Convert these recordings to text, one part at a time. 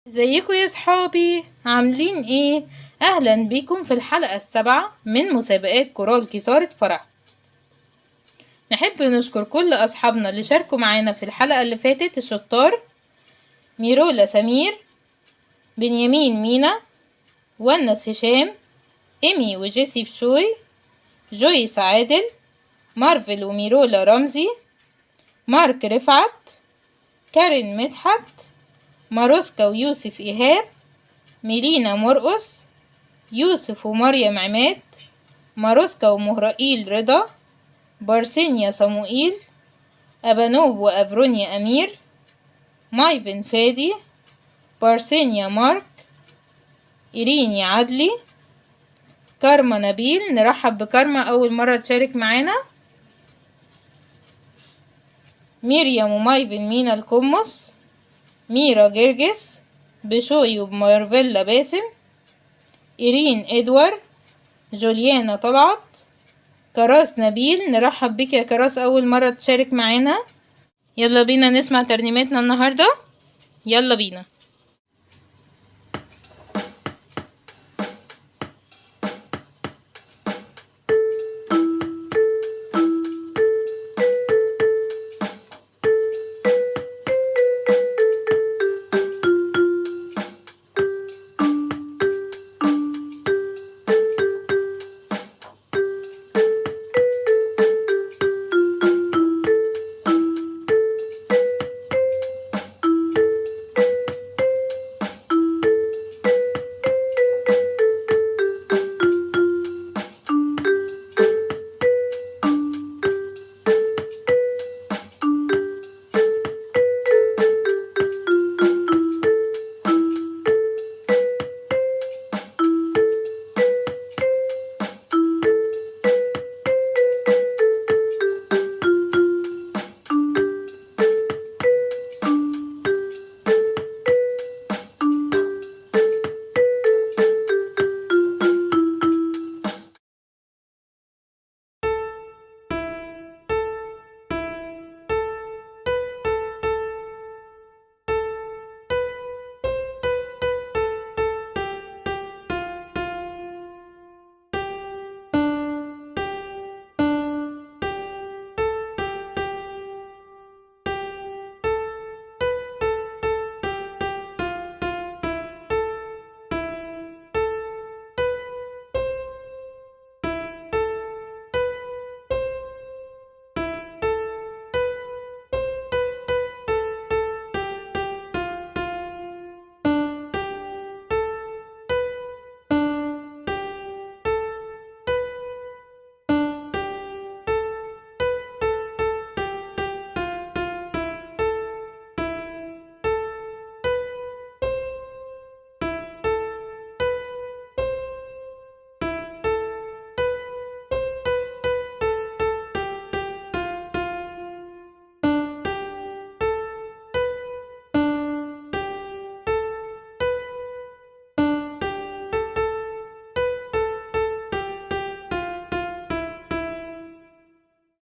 ازيكم يا صحابي؟ عاملين ايه؟ اهلا بيكم في الحلقة السابعة من مسابقات كورال كسارة فرح. نحب نشكر كل اصحابنا اللي شاركوا معانا في الحلقة اللي فاتت. الشطار ميرولا سمير، بنيامين مينا، ونس هشام، ايمي وجيسي بشوي، جويس عادل، مارفل وميرولا رمزي، مارك رفعت، كارين مدحت، ماروسكا ويوسف إيهاب، ميلينا مرقص، يوسف ومريم عماد، ماروسكا ومهرائيل رضا، بارسينيا صموئيل، أبانوب وأفرونيا أمير، مايفن فادي، بارسينيا مارك، إيريني عدلي، كارما نبيل. نرحب بكارما أول مرة تشارك معانا. ميريام ومايفن مينا الكمس، ميرا جرجس، بشوي ومارفيلا باسم، إيرين إدوار، جوليانا طلعت، كراس نبيل. نرحب بك يا كراس أول مرة تشارك معانا. يلا بينا نسمع ترنيمتنا النهاردة. يلا بينا.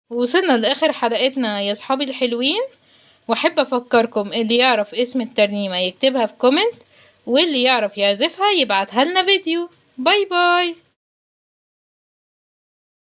وصلنا لآخر حلقتنا يا صحابي الحلوين، واحب افكركم اللي يعرف اسم الترنيمة يكتبها في كومنت، واللي يعرف يعزفها يبعتها لنا فيديو. باي باي.